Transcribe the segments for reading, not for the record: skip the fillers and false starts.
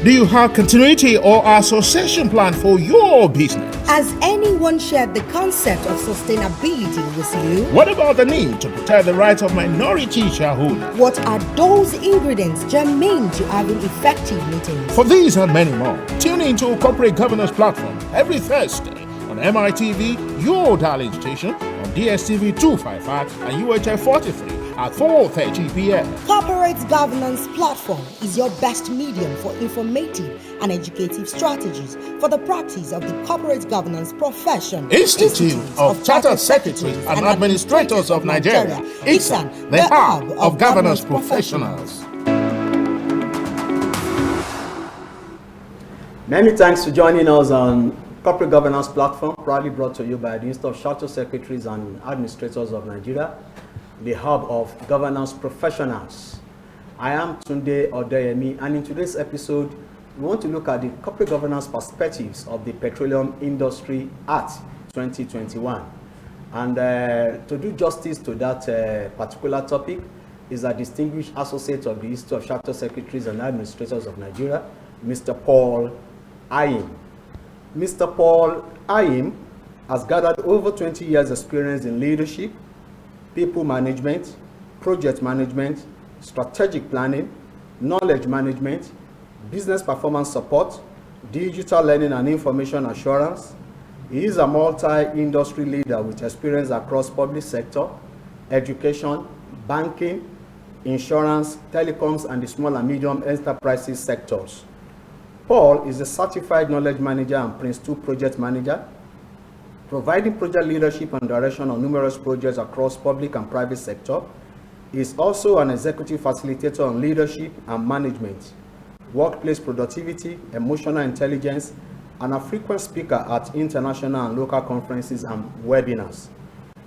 Do you have continuity or association plan for your business? Has anyone shared the concept of sustainability with you? What about the need to protect the rights of minority shareholders? What are those ingredients germane to having effective meetings? For these and many more, tune into Corporate Governance Platform every Thursday on MITV, your darling station, on DSTV 255 and UHF 43 at 4:30 p.m. Corporate Governance Platform is your best medium for informative and educative strategies for the practice of the corporate governance profession. Institute of Chartered Secretaries and Administrators of Nigeria, ICSAN, the hub of governance professionals. Many thanks for joining us on Corporate Governance Platform, proudly brought to you by the Institute of Chartered Secretaries and Administrators of Nigeria, the hub of governance professionals. I am Tunde Odeyemi, and in today's episode, we want to look at the corporate governance perspectives of the Petroleum Industry Act 2021. And to do justice to that particular topic is a distinguished associate of the Institute of Chartered Secretaries and Administrators of Nigeria, Mr. Paul AYIM. Mr. Paul AYIM has gathered over 20 years experience in leadership, people management, project management, strategic planning, knowledge management, business performance support, digital learning and information assurance. He is a multi-industry leader with experience across public sector, education, banking, insurance, telecoms, and the small and medium enterprises sectors. Paul is a certified knowledge manager and Prince 2 project manager, providing project leadership and direction on numerous projects across public and private sector. He is also an executive facilitator on leadership and management, workplace productivity, emotional intelligence, and a frequent speaker at international and local conferences and webinars.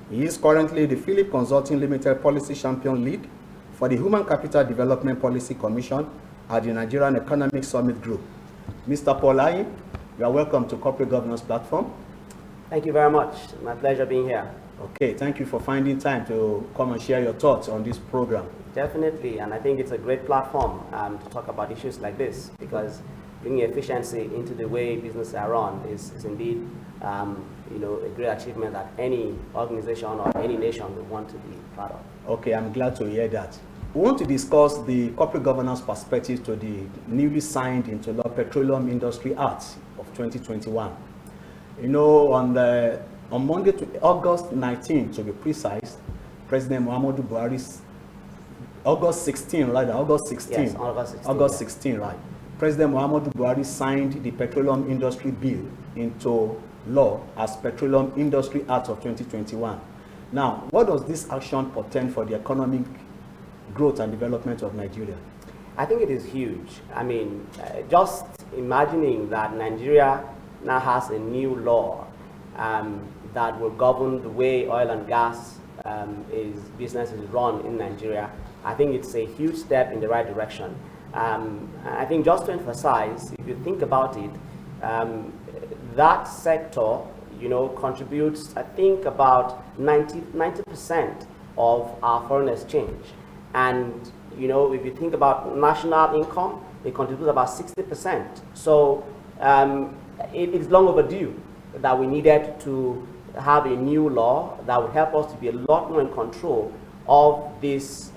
He is currently the Philip Consulting Limited Policy Champion Lead for the Human Capital Development Policy Commission at the Nigerian Economic Summit Group. Mr. Paul AYIM, you are welcome to Corporate Governance Platform. Thank you very much. My pleasure being here. Okay, thank you for finding time to come and share your thoughts on this program. Definitely, and I think it's a great platform to talk about issues like this, because bringing efficiency into the way businesses are run is indeed a great achievement that any organization or any nation would want to be proud of. Okay, I'm glad to hear that. We want to discuss the corporate governance perspective to the newly signed into law Petroleum Industry Act of 2021. You know, on Monday, August 19, to be precise, President Muhammadu Buhari's August 16, Yes, August 16, right. President Muhammadu Buhari signed the Petroleum Industry Bill into law as Petroleum Industry Act of 2021. Now, what does this action portend for the economic growth and development of Nigeria? I think it is huge. I mean, just imagining that Nigeria now has a new law that will govern the way oil and gas business is run in Nigeria. I think it's a huge step in the right direction. I think just to emphasize, if you think about it, that sector, contributes, I think, about 90% of our foreign exchange. And, if you think about national income, it contributes about 60%. So it's long overdue that we needed to have a new law that would help us to be a lot more in control of this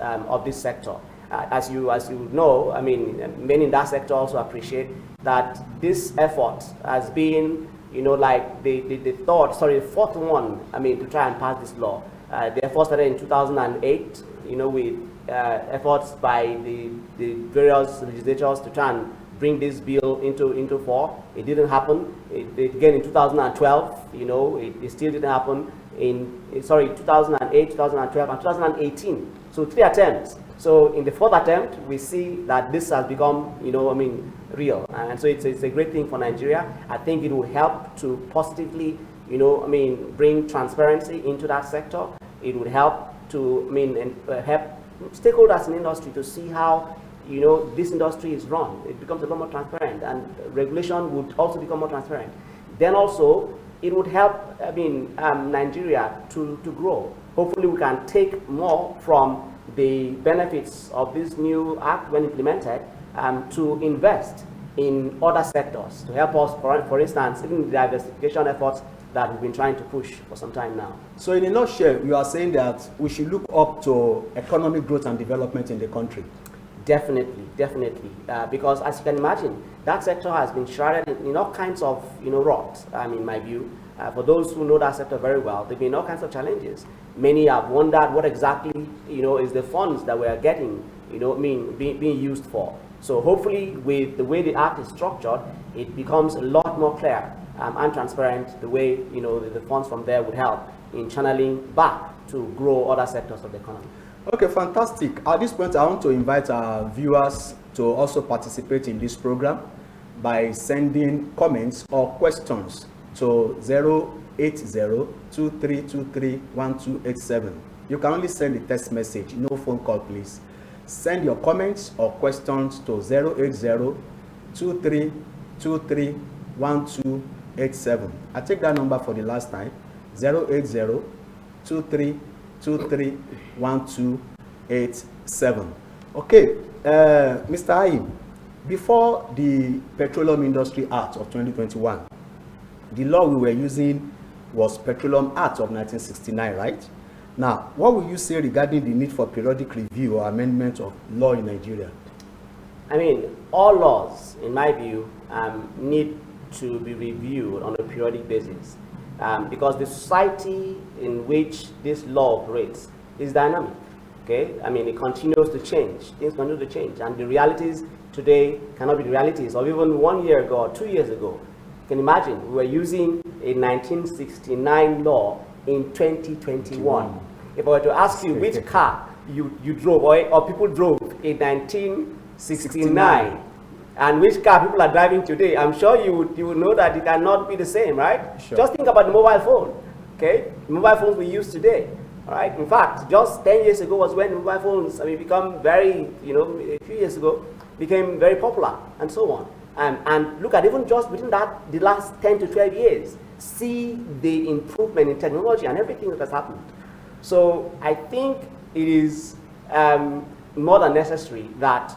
sector. As you know, I mean, many in that sector also appreciate that this effort has been, like the fourth one, I mean, to try and pass this law. The effort started in 2008, with efforts by the various legislatures to try and bring this bill into force. It didn't happen. Again in 2012, it still didn't happen. In 2008, 2012, and 2018. So 3 attempts. So in the 4th attempt, we see that this has become, real. And so it's a great thing for Nigeria. I think it will help to positively, bring transparency into that sector. It would help to, help stakeholders in the industry to see how, this industry is run. It becomes a lot more transparent, and regulation would also become more transparent. Then also, it would help, Nigeria to grow. Hopefully, we can take more from the benefits of this new act when implemented to invest in other sectors to help us, for instance, even the diversification efforts that we've been trying to push for some time now. So in a nutshell, you are saying that we should look up to economic growth and development in the country? Definitely, definitely. Because as you can imagine, that sector has been shrouded in all kinds of rot, in my view. For those who know that sector very well, there have been all kinds of challenges. Many have wondered what exactly is the funds that we are getting being used for. So hopefully with the way the act is structured, it becomes a lot more clear and transparent the way the funds from there would help in channeling back to grow other sectors of the economy. Okay, fantastic. At this point, I want to invite our viewers to also participate in this program by sending comments or questions to 080-2323-1287. You can only send a text message, no phone call, please. Send your comments or questions to 080-2323-1287. I take that number for the last time, 080-2323-1287. Okay, Mr. AYIM, before the Petroleum Industry Act of 2021, the law we were using was Petroleum Act of 1969, right? Now, what will you say regarding the need for periodic review or amendment of law in Nigeria? I mean, all laws, in my view, need to be reviewed on a periodic basis because the society in which this law operates is dynamic. Okay, I mean, it continues to change. Things continue to change, and the realities today cannot be the realities of even 1 year ago or 2 years ago. You can imagine we were using a 1969 law in 2021. If I were to ask you which car you drove or people drove in 1969 and which car people are driving today, I'm sure you would know that it cannot be the same, right? Sure. Just think about the mobile phone, okay? The mobile phones we use today, all right? In fact, just 10 years ago was when mobile phones, become very, a few years ago, became very popular and so on. And look at even just within the last 10 to 12 years, see the improvement in technology and everything that has happened. So I think it is more than necessary that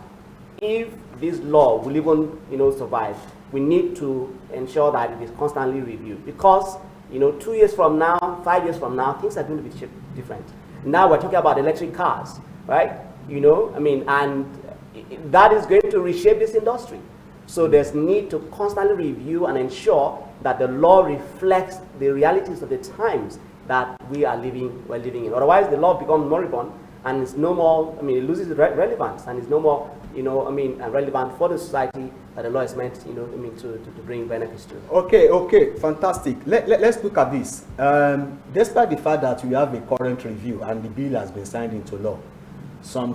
if this law will even survive, we need to ensure that it is constantly reviewed because 2 years from now, 5 years from now, things are going to be different. Now we're talking about electric cars, right? And that is going to reshape this industry. So there's need to constantly review and ensure that the law reflects the realities of the times that we're living in. Otherwise, the law becomes moribund and it's no more, it loses relevance and it's no more, relevant for the society that the law is meant, to bring benefits to. Okay, fantastic. Let's look at this. Despite the fact that we have a current review and the bill has been signed into law, some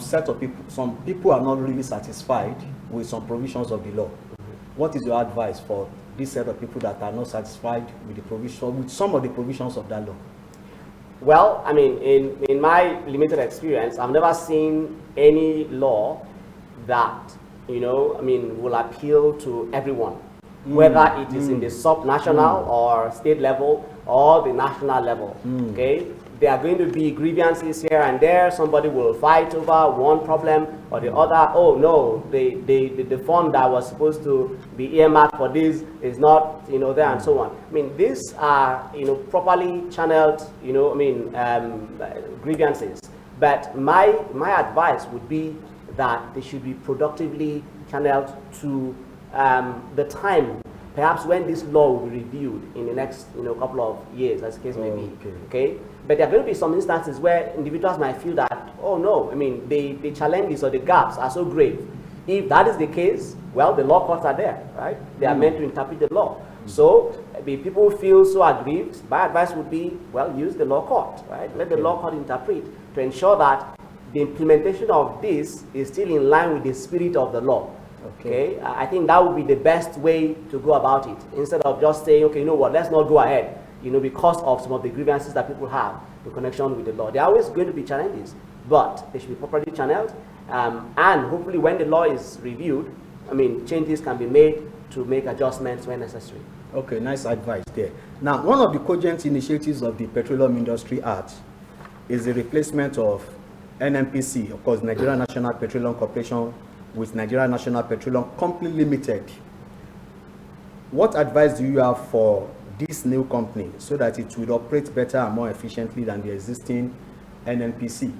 people are not really satisfied with some provisions of the law. What is your advice for this set of people that are not satisfied with with some of the provisions of that law? Well, in my limited experience, I've never seen any law that, will appeal to everyone, whether it is in the sub-national or state level or the national level, okay? There are going to be grievances here and there. Somebody will fight over one problem or the other. Oh no, the fund that was supposed to be earmarked for this is not, there and so on. These are, properly channeled, grievances. But my advice would be that they should be productively channeled to the time, perhaps when this law will be reviewed in the next, couple of years, as the case may be. Okay. But there are going to be some instances where individuals might feel that, oh no, the challenges or the gaps are so grave. If that is the case, well, the law courts are there, right? They are meant to interpret the law. So if people feel so aggrieved, my advice would be, well, use the law court, right? Let the law court interpret to ensure that the implementation of this is still in line with the spirit of the law. Okay, I think that would be the best way to go about it, instead of just saying, okay, you know what, let's not go ahead, because of some of the grievances that people have in connection with the law. There are always going to be challenges, but they should be properly channeled, and hopefully when the law is reviewed, changes can be made to make adjustments when necessary. Okay, nice advice there. Now, one of the cogent initiatives of the Petroleum Industry Act is the replacement of NNPC, of course, Nigeria National Petroleum Corporation, with Nigeria National Petroleum Company Limited, What advice do you have for this new company so that it will operate better and more efficiently than the existing NNPC?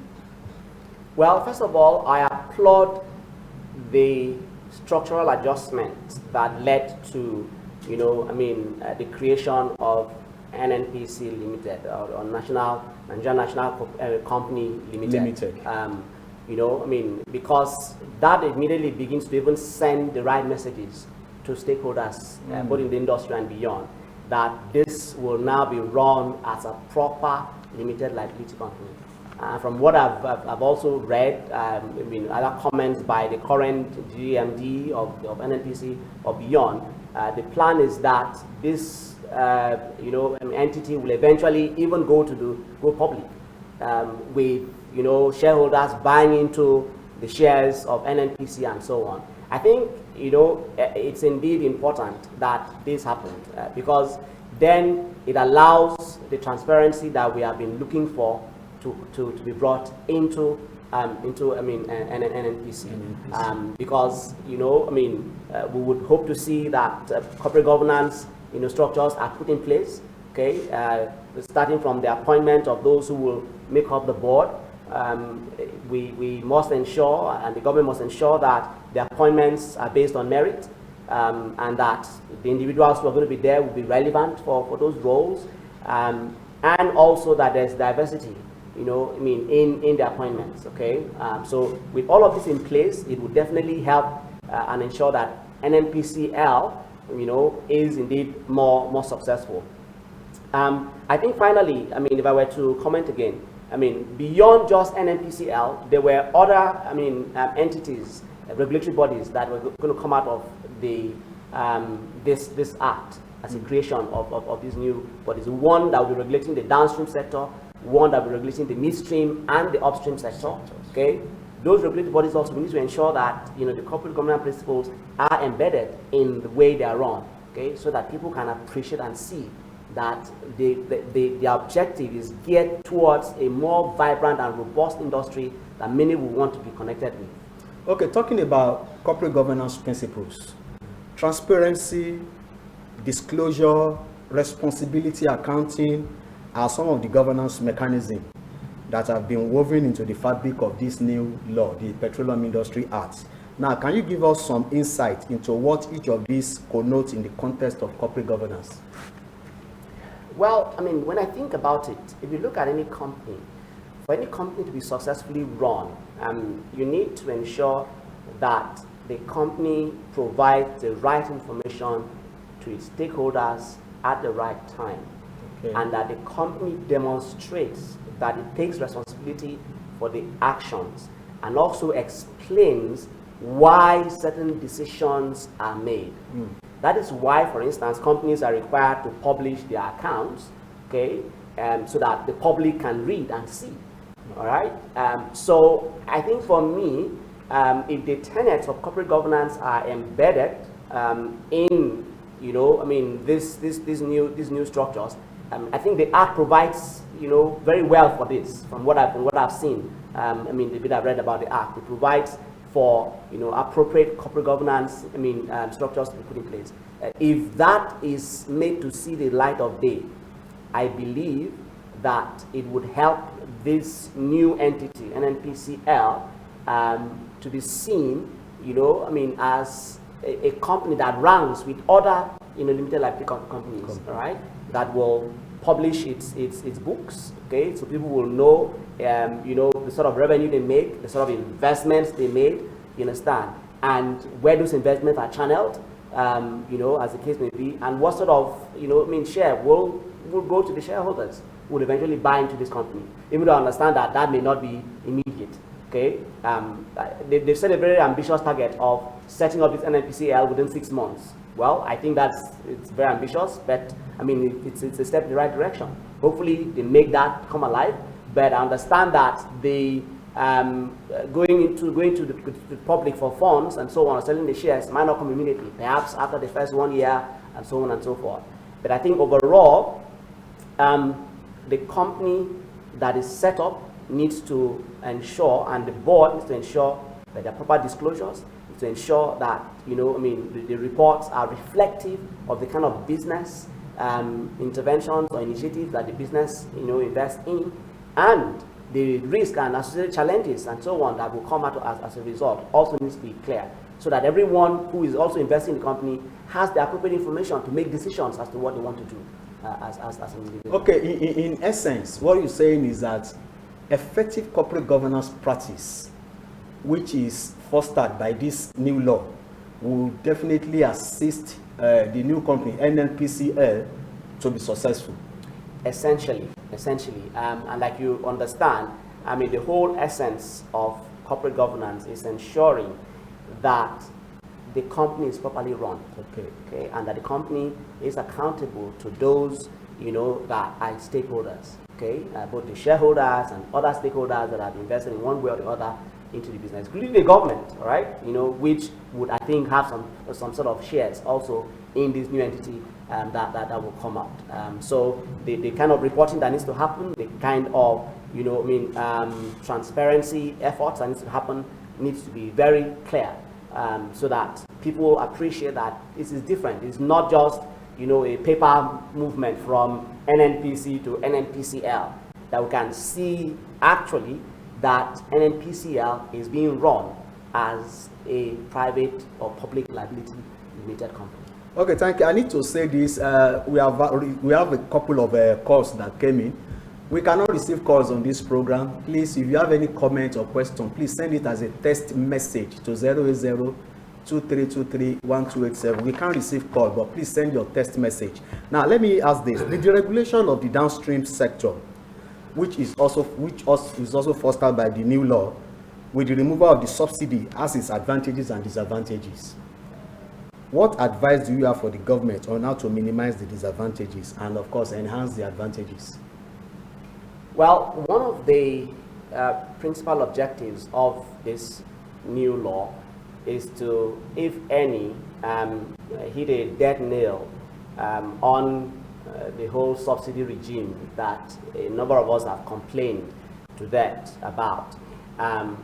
Well, first of all, I applaud the structural adjustments that led to, the creation of NNPC Limited, or Nigerian National Company Limited. Because that immediately begins to even send the right messages to stakeholders, both in the industry and beyond, that this will now be run as a proper limited liability company. From what I've also read, other comments by the current GMD of NNPC or beyond, the plan is that this entity will eventually even go public with shareholders buying into the shares of NNPC and so on. I think it's indeed important that this happened because then it allows the transparency that we have been looking for to be brought into NNPC. Because we would hope to see that corporate governance structures are put in place. Okay, starting from the appointment of those who will make up the board. We must ensure, and the government must ensure, that the appointments are based on merit, and that the individuals who are going to be there will be relevant for those roles, and also that there's diversity, in the appointments. Okay, so with all of this in place, it would definitely help and ensure that NNPCL, is indeed more successful. I think finally, if I were to comment again, beyond just NNPCL, there were other, entities, regulatory bodies that were going to come out of the this act as a creation of these new bodies. One that will be regulating the downstream sector, one that will be regulating the midstream and the upstream sector. Okay, those regulatory bodies also, we need to ensure that the corporate governance principles are embedded in the way they are run. Okay, so that people can appreciate and see that the objective is geared towards a more vibrant and robust industry that many will want to be connected with. Okay, talking about corporate governance principles, transparency, disclosure, responsibility, accounting are some of the governance mechanisms that have been woven into the fabric of this new law, the Petroleum Industry Act. Now, can you give us some insight into what each of these connotes in the context of corporate governance? Well, when I think about it, if you look at any company, for any company to be successfully run, you need to ensure that the company provides the right information to its stakeholders at the right time. Okay. And that the company demonstrates that it takes responsibility for the actions and also explains why certain decisions are made. That is why, for instance, companies are required to publish their accounts, okay, so that the public can read and see. All right. So I think for me, if the tenets of corporate governance are embedded in, these new structures, I think the Act provides, very well for this. From what I've seen, the bit I've read about the Act, it provides for appropriate corporate governance structures to be put in place. If that is made to see the light of day, I believe that it would help this new entity, NNPCL, to be seen, as a company that ranks with other, limited liability companies, all right, that will publish its books, okay, so people will know, the sort of revenue they make, the sort of investments they made, you understand, and where those investments are channeled, as the case may be, and what sort of, share will go to the shareholders who will eventually buy into this company. Even though I understand that that may not be immediate, okay. They've set a very ambitious target of setting up this NNPCL within 6 months. Well, I think it's very ambitious, but it's a step in the right direction. Hopefully, they make that come alive. But I understand that the going to the public for funds and so on, selling the shares might not come immediately. Perhaps after the first 1 year and so on and so forth. But I think overall, the company that is set up needs to ensure, and the board needs to ensure that there are proper disclosures, to ensure that, the reports are reflective of the kind of business interventions or initiatives that the business, invests in, and the risk and associated challenges and so on that will come out as a result also needs to be clear, so that everyone who is also investing in the company has the appropriate information to make decisions as to what they want to do as an individual. Okay, in essence, what you're saying is that effective corporate governance practice, which is fostered by this new law, will definitely assist the new company, NNPCL, to be successful. Essentially. And like you understand, the whole essence of corporate governance is ensuring that the company is properly run, okay, and that the company is accountable to those, that are stakeholders, okay, both the shareholders and other stakeholders that have invested in one way or the other into the business, including the government, right, which would, I think, have some sort of shares also in this new entity that will come out. So the kind of reporting that needs to happen, the kind of, transparency efforts that needs to happen needs to be very clear, so that people appreciate that this is different. It's not just, a paper movement from NNPC to NNPCL, that we can see actually that NNPCL is being run as a private or public liability limited company. Okay, thank you. I need to say this. We have a couple of calls that came in. We cannot receive calls on this program. Please, if you have any comment or question, please send it as a text message to 080-2323-1287. We can't receive call, but please send your text message. Now, let me ask this: the deregulation of the downstream sector, which is also fostered by the new law, with the removal of the subsidy, has its advantages and disadvantages. What advice do you have for the government on how to minimize the disadvantages and, of course, enhance the advantages? Well, one of the principal objectives of this new law is to, if any, hit a dead nail on the whole subsidy regime that a number of us have complained to death about. And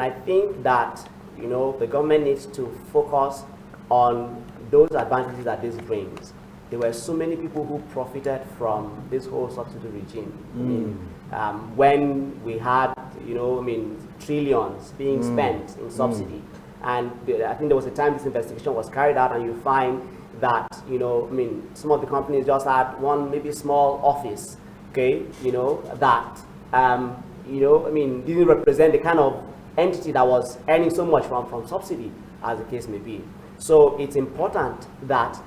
I think that, the government needs to focus on those advantages that this brings. There were so many people who profited from this whole subsidy regime. When we had, trillions being spent in subsidy, and I think there was a time this investigation was carried out, and you find that, some of the companies just had one maybe small office, okay, that, didn't represent the kind of entity that was earning so much from subsidy, as the case may be. So it's important that,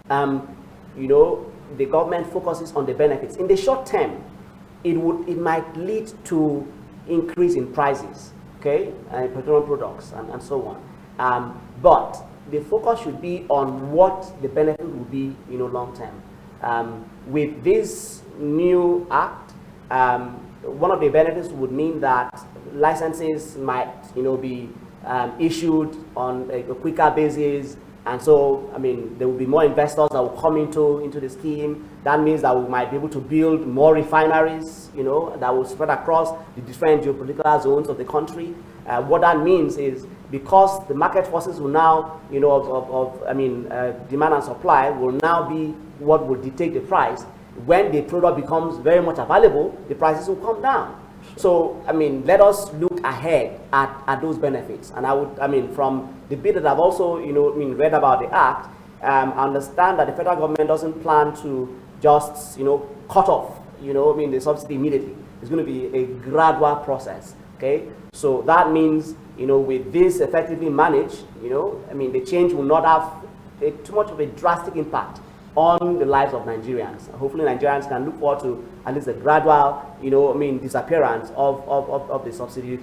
the government focuses on the benefits. In the short term, it might lead to increase in prices, okay, and petroleum products and so on. But the focus should be on what the benefit will be, long term. With this new act, one of the benefits would mean that licenses might, be issued on a quicker basis, and so there will be more investors that will come into the scheme. That means that we might be able to build more refineries, that will spread across the different geopolitical zones of the country. What that means is, because the market forces will now, demand and supply will now be what will dictate the price. When the product becomes very much available, the prices will come down. So, let us look ahead at those benefits. And from the bit that I've also, read about the act, I understand that the federal government doesn't plan to just, cut off, the subsidy immediately. It's going to be a gradual process, okay? So that means, with this effectively managed, the change will not have too much of a drastic impact on the lives of Nigerians. Hopefully Nigerians can look forward to at least a gradual, disappearance of the subsidy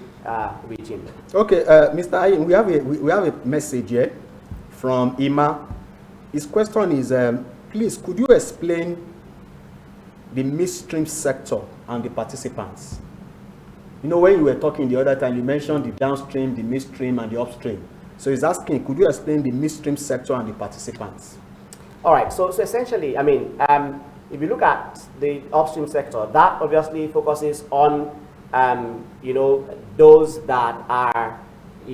regime. Okay, Mr. AYIM, we have a message here from Ima. His question is, please, could you explain the Misstream sector and the participants? When you were talking the other time, you mentioned the downstream, the midstream, and the upstream. So he's asking, could you explain the Misstream sector and the participants? All right, so essentially, if you look at the upstream sector, that obviously focuses on, those that are,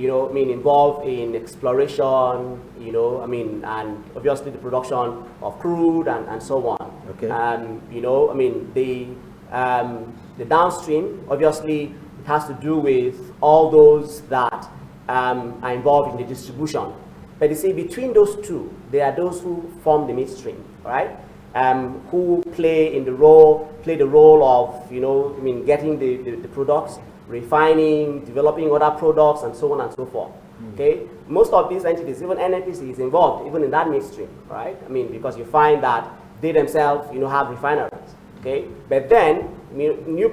involved in exploration, and obviously the production of crude and so on. Okay. The downstream, obviously, it has to do with all those that are involved in the distribution. But you see, between those two, there are those who form the midstream, right? Who play the role of, getting the products, refining, developing other products, and so on and so forth. Okay, most of these entities, even NNPC is involved, even in that midstream, right? Because you find that they themselves, have refineries. Okay, but then new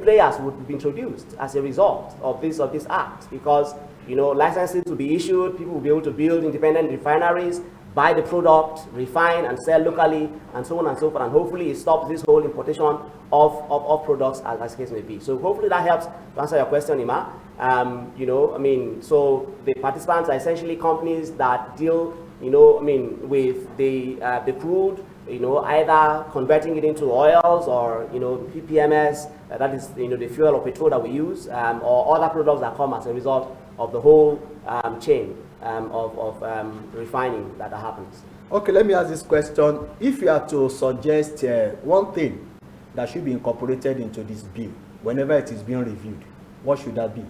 players would be introduced as a result of this act, because licenses will be issued, people will be able to build independent refineries, buy the product, refine and sell locally, and so on and so forth, and hopefully it stops this whole importation of products as the case may be. So hopefully that helps to answer your question, Ima. So the participants are essentially companies that deal, with the crude, either converting it into oils or, PPMS, that is, the fuel or petrol that we use, or other products that come as a result of the whole chain of refining that happens. Okay, let me ask this question. If you are to suggest one thing that should be incorporated into this bill whenever it is being reviewed, what should that be?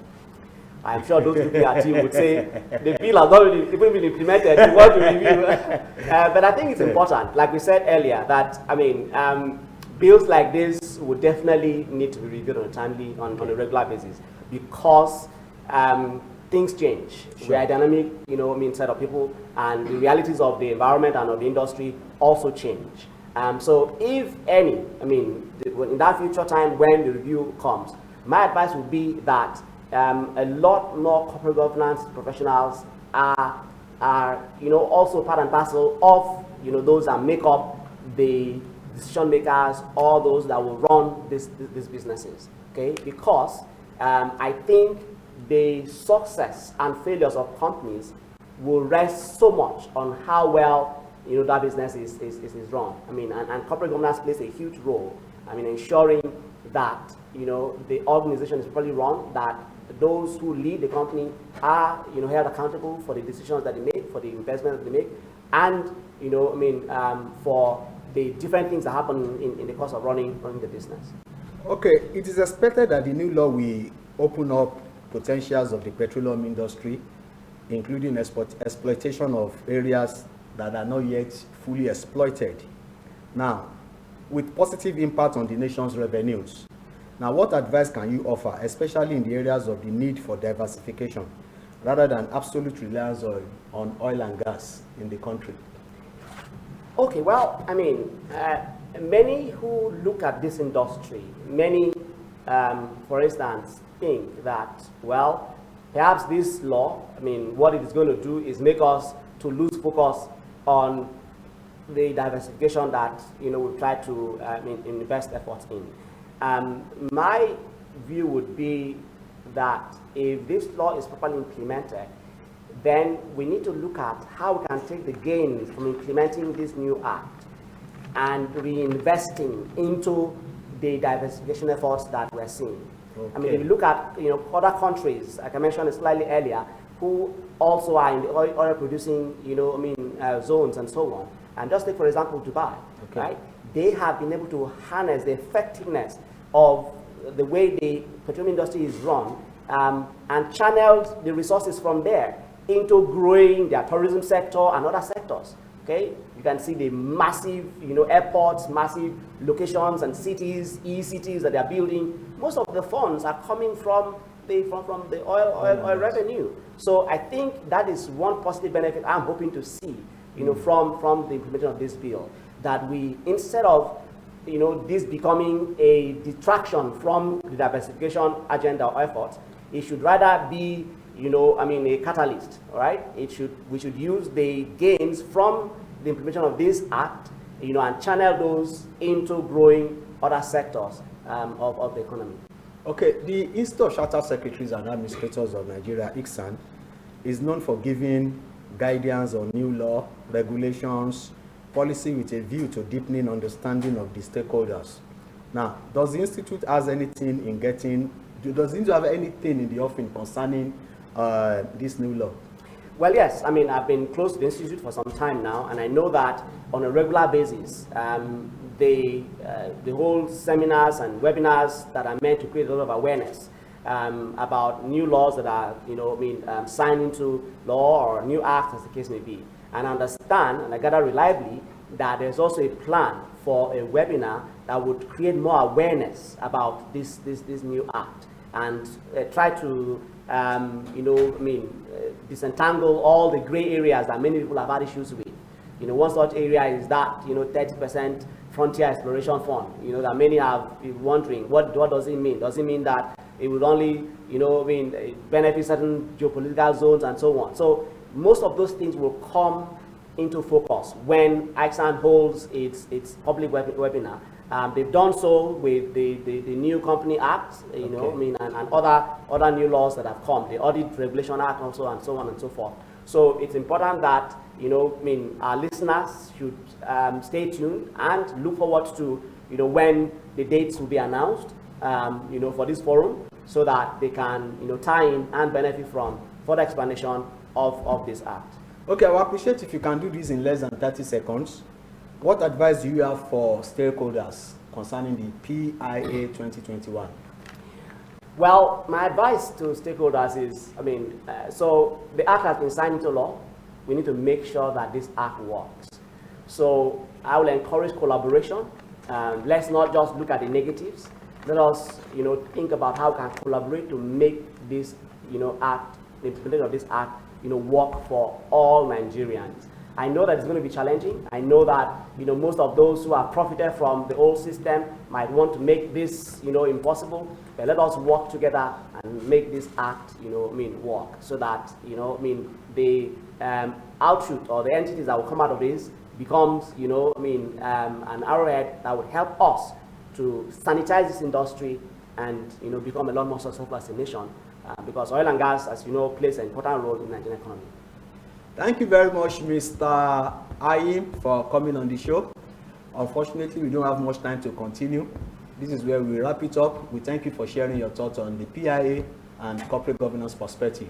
I'm sure those people at you would say the bill has not even been implemented. You want to review, but I think it's important, like we said earlier, that bills like this would definitely need to be reviewed on a regular basis, because things change. Sure. We are a dynamic, set of people, and the realities of the environment and of the industry also change. So if any, in that future time when the review comes, my advice would be that a lot more corporate governance professionals are also part and parcel of those that make up the decision makers, or those that will run these businesses. Okay, because I think the success and failures of companies will rest so much on how well that business is run. And corporate governance plays a huge role. Ensuring that the organization is properly run, that those who lead the company are held accountable for the decisions that they make, for the investments that they make, and for the different things that happen in the course of running the business. Okay, it is expected that the new law will open up potentials of the petroleum industry, including exploitation of areas that are not yet fully exploited. Now, with positive impact on the nation's revenues. Now, what advice can you offer, especially in the areas of the need for diversification, rather than absolute reliance on oil and gas in the country? Okay, well, many who look at this industry, for instance, think that, well, perhaps this law, what it is going to do is make us to lose focus on the diversification that, we try to invest efforts in. My view would be that if this law is properly implemented, then we need to look at how we can take the gains from implementing this new act and reinvesting into the diversification efforts that we're seeing. Okay. If you look at other countries, like I mentioned slightly earlier, who also are in the oil producing zones and so on. And just take, for example, Dubai, okay, right? They have been able to harness the effectiveness of the way the petroleum industry is run, and channeled the resources from there into growing their tourism sector and other sectors. Okay, you can see the massive, airports, massive locations and cities, e-cities that they are building. Most of the funds are coming from the oil revenue. So I think that is one positive benefit I'm hoping to see, from the implementation of this bill. That we, instead of this becoming a detraction from the diversification agenda or efforts, it should rather be a catalyst, right? We should use the gains from the implementation of this act, and channel those into growing other sectors of the economy. Okay, the Institute of Chartered Secretaries and Administrators of Nigeria, ICSAN, is known for giving guidance on new law, regulations, policy with a view to deepening understanding of the stakeholders. Now, does the Institute have anything in the offing concerning this new law? Well, yes. I mean, I've been close to the institute for some time now, and I know that on a regular basis, they hold seminars and webinars that are meant to create a lot of awareness about new laws that are, signed into law or new acts, as the case may be. And I understand, and I gather reliably, that there's also a plan for a webinar that would create more awareness about this new act and try to, disentangle all the gray areas that many people have had issues with. One such area is that, 30% Frontier Exploration Fund, that many have been wondering, what does it mean? Does it mean that it would only, benefit certain geopolitical zones and so on? So most of those things will come into focus when ICSAN holds its public webinar. They've done so with the new Company Act, and other new laws that have come, the Audit Regulation Act also, and so on and so forth. So it's important that our listeners should stay tuned and look forward to when the dates will be announced for this forum, so that they can tie in and benefit from further explanation of this act. Okay, I would appreciate if you can do this in less than 30 seconds. What advice do you have for stakeholders concerning the PIA 2021? Well, my advice to stakeholders is, so the act has been signed into law. We need to make sure that this act works. So I will encourage collaboration. Let's not just look at the negatives. Let us, think about how we can collaborate to make this, act, the implementation of this act, work for all Nigerians. I know that it's going to be challenging. I know that, most of those who have profited from the old system might want to make this, impossible. But let us work together and make this act, work, so that, the output or the entities that will come out of this becomes, an arrowhead that would help us to sanitize this industry and, become a lot more successful as a nation. Because oil and gas, as you know, plays an important role in the Nigerian economy. Thank you very much, Mr. AYIM, for coming on the show. Unfortunately, we don't have much time to continue. This is where we wrap it up. We thank you for sharing your thoughts on the PIA and corporate governance perspective.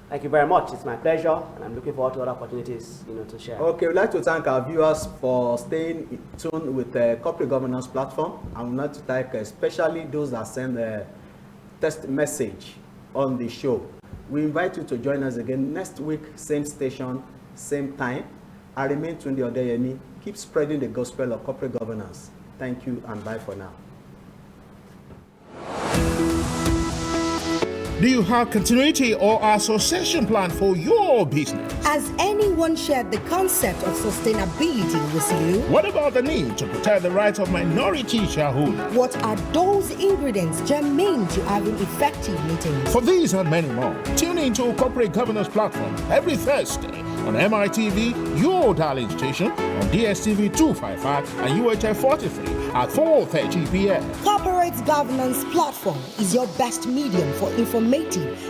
Thank you very much. It's my pleasure, and I'm looking forward to other opportunities, to share. Okay, we'd like to thank our viewers for staying tuned with the corporate governance platform. I would like to thank especially those that send a text message on the show. We invite you to join us again next week, same station, same time. I remain Tunde Odeyemi. Keep spreading the gospel of corporate governance. Thank you and bye for now. Do you have continuity or association plan for your business? Has anyone shared the concept of sustainability with you? What about the need to protect the rights of minority shareholders? What are those ingredients germane to having effective meetings? For these and many more, tune into Corporate Governance Platform every Thursday on MITV, your darling station, on DSTV 255 and UHF 43 at 4:30 p.m. Corporate Governance Platform is your best medium for informative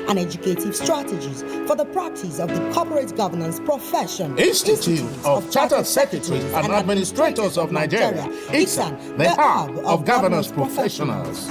and educative strategies for the practice of the corporate governance profession. Institute of Chartered Secretaries and Administrators of Nigeria, ICSAN, the hub of governance professionals.